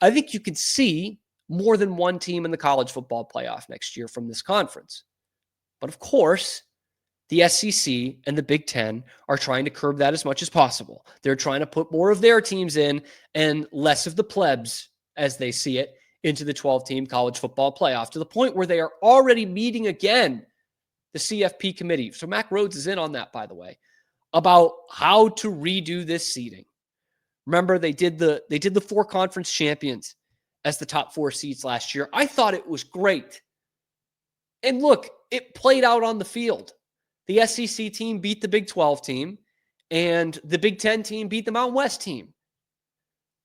I think you could see more than one team in the college football playoff next year from this conference. But of course, the SEC and the Big Ten are trying to curb that as much as possible. They're trying to put more of their teams in and less of the plebs, as they see it, into the 12-team college football playoff, to the point where they are already meeting again, the CFP committee. So Mack Rhoades is in on that, by the way, about how to redo this seeding. Remember, they did the 4 conference champions as the top 4 seeds last year. I thought it was great. And look, it played out on the field. The SEC team beat the Big 12 team, and the Big 10 team beat the Mountain West team.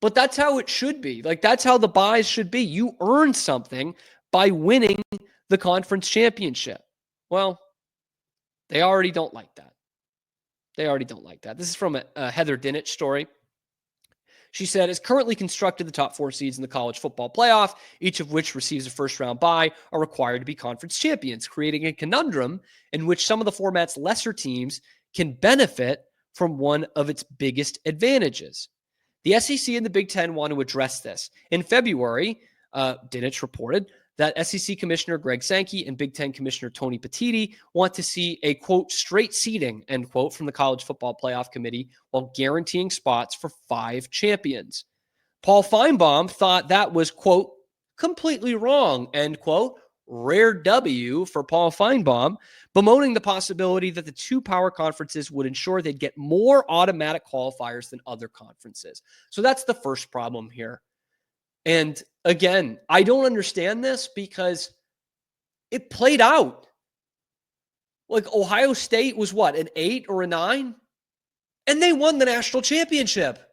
But that's how it should be. Like, that's how the buys should be. You earn something by winning the conference championship. Well, they already don't like that. They already don't like that. This is from a Heather Dinich story. She said, as currently constructed, the top 4 seeds in the college football playoff, each of which receives a first-round bye, are required to be conference champions, creating a conundrum in which some of the format's lesser teams can benefit from one of its biggest advantages. The SEC and the Big Ten want to address this. In February, Dinich reported that SEC Commissioner Greg Sankey and Big Ten Commissioner Tony Petiti want to see a, quote, straight seeding, end quote, from the College Football Playoff Committee while guaranteeing spots for 5 champions. Paul Feinbaum thought that was, quote, completely wrong, end quote, rare W for Paul Feinbaum, bemoaning the possibility that the 2 power conferences would ensure they'd get more automatic qualifiers than other conferences. So that's the first problem here. And again, I don't understand this because it played out. Like, Ohio State was what, an 8 or a 9? And they won the national championship.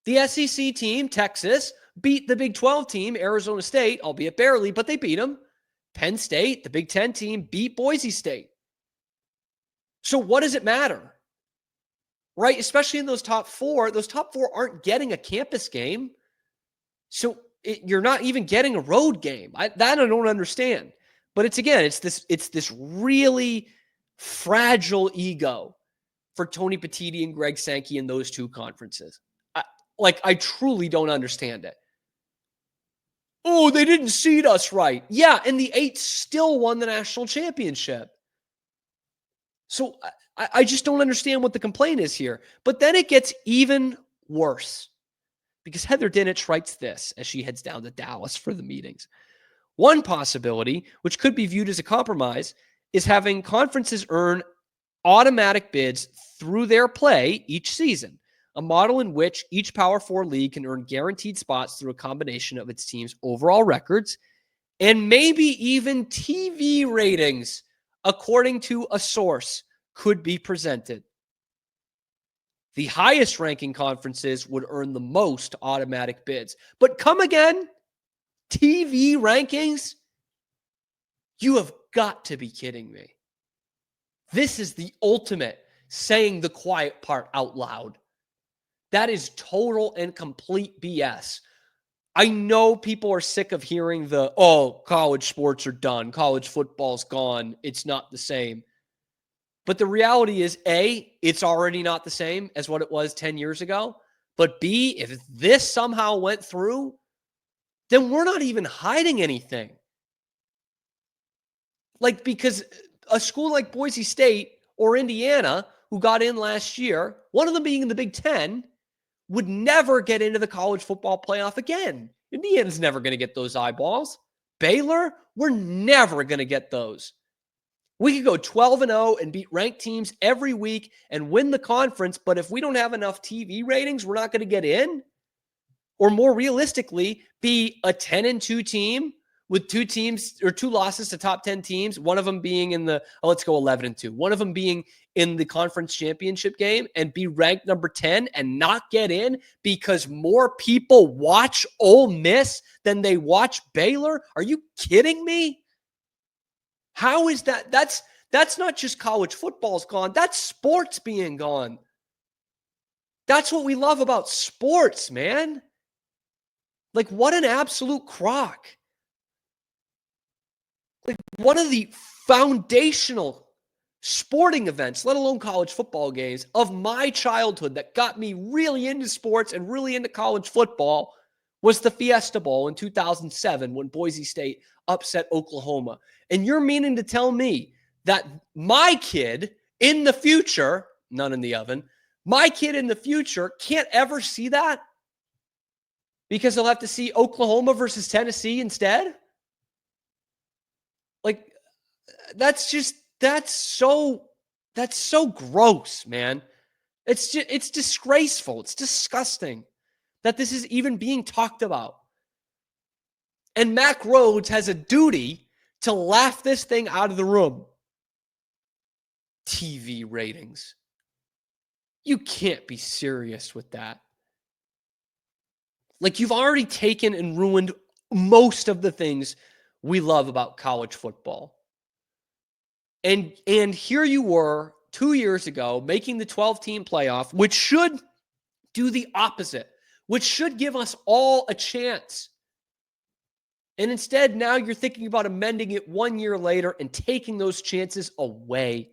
The SEC team, Texas, beat the Big 12 team, Arizona State, albeit barely, but they beat them. Penn State, the Big 10 team, beat Boise State. So what does it matter? Right? Especially in those top 4 aren't getting a campus game. So you're not even getting a road game. I don't understand. But it's this really fragile ego for Tony Petiti and Greg Sankey in those 2 conferences. I truly don't understand it. Oh, they didn't seed us right. Yeah, and the 8 still won the national championship. So I just don't understand what the complaint is here. But then it gets even worse. Because Heather Dinich writes this as she heads down to Dallas for the meetings. One possibility, which could be viewed as a compromise, is having conferences earn automatic bids through their play each season, a model in which each Power 4 league can earn guaranteed spots through a combination of its team's overall records and maybe even TV ratings, according to a source, could be presented. The highest ranking conferences would earn the most automatic bids. But come again? TV rankings? You have got to be kidding me. This is the ultimate saying the quiet part out loud. That is total and complete BS. I know people are sick of hearing college sports are done. College football's gone. It's not the same. But the reality is, A, it's already not the same as what it was 10 years ago. But B, if this somehow went through, then we're not even hiding anything. Because a school like Boise State or Indiana, who got in last year, one of them being in the Big Ten, would never get into the college football playoff again. Indiana's never going to get those eyeballs. Baylor, we're never going to get those. We could go 12-0 and beat ranked teams every week and win the conference, but if we don't have enough TV ratings, we're not going to get in. Or more realistically, be a 10-2 team with 2 teams or 2 losses to top 10 teams, one of them being in the, let's go 11-2, one of them being in the conference championship game and be ranked number 10 and not get in because more people watch Ole Miss than they watch Baylor. Are you kidding me? How is that? That's not just college football's gone. That's sports being gone. That's what we love about sports, man. What an absolute crock. One of the foundational sporting events, let alone college football games, of my childhood that got me really into sports and really into college football was the Fiesta Bowl in 2007 when Boise State upset Oklahoma. And you're meaning to tell me that my kid in the future, none in the oven, my kid in the future can't ever see that because he'll have to see Oklahoma versus Tennessee instead? Like, that's so gross, man. It's disgraceful. It's disgusting that this is even being talked about. And Mack Rhoades has a duty to laugh this thing out of the room. TV ratings. You can't be serious with that. Like, you've already taken and ruined most of the things we love about college football. And here you were 2 years ago making the 12-team playoff, which should do the opposite, which should give us all a chance. And instead, now you're thinking about amending it 1 year later and taking those chances away.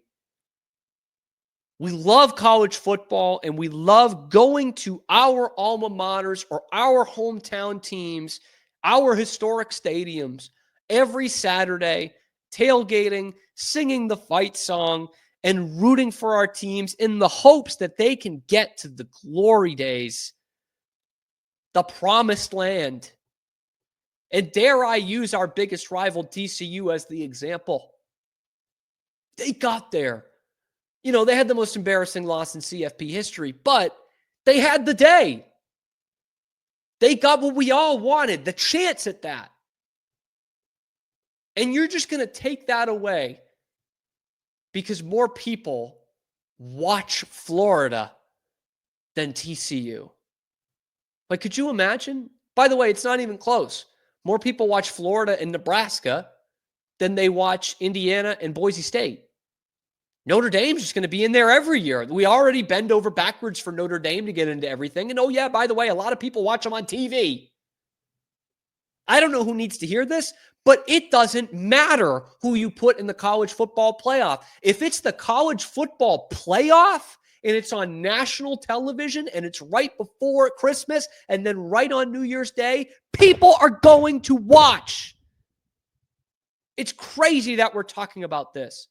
We love college football, and we love going to our alma maters or our hometown teams, our historic stadiums every Saturday, tailgating, singing the fight song, and rooting for our teams in the hopes that they can get to the glory days, the promised land. And dare I use our biggest rival, TCU, as the example. They got there. You know, they had the most embarrassing loss in CFP history, but they had the day. They got what we all wanted, the chance at that. And you're just going to take that away because more people watch Florida than TCU. Like, could you imagine? By the way, it's not even close. More people watch Florida and Nebraska than they watch Indiana and Boise State. Notre Dame's just going to be in there every year. We already bend over backwards for Notre Dame to get into everything. And oh yeah, by the way, a lot of people watch them on TV. I don't know who needs to hear this, but it doesn't matter who you put in the college football playoff. If it's the college football playoff and it's on national television and it's right before Christmas and then right on New Year's Day, people are going to watch. It's crazy that we're talking about this.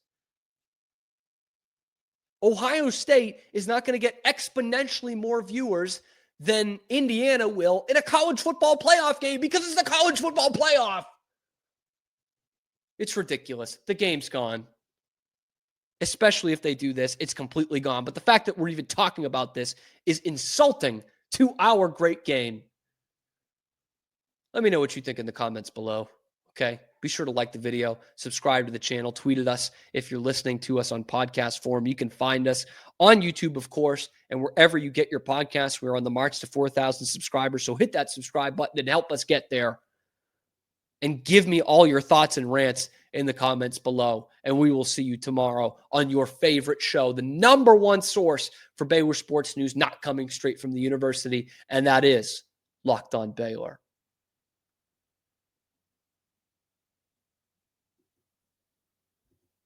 Ohio State is not going to get exponentially more viewers than Indiana will in a college football playoff game because it's the college football playoff. It's ridiculous. The game's gone. Especially if they do this, it's completely gone. But the fact that we're even talking about this is insulting to our great game. Let me know what you think in the comments below. Okay? Be sure to like the video, subscribe to the channel, tweet at us if you're listening to us on podcast form. You can find us on YouTube, of course, and wherever you get your podcasts. We're on the march to 4,000 subscribers, so hit that subscribe button and help us get there. And give me all your thoughts and rants in the comments below, and we will see you tomorrow on your favorite show, the number one source for Baylor sports news not coming straight from the university, and that is Locked On Baylor.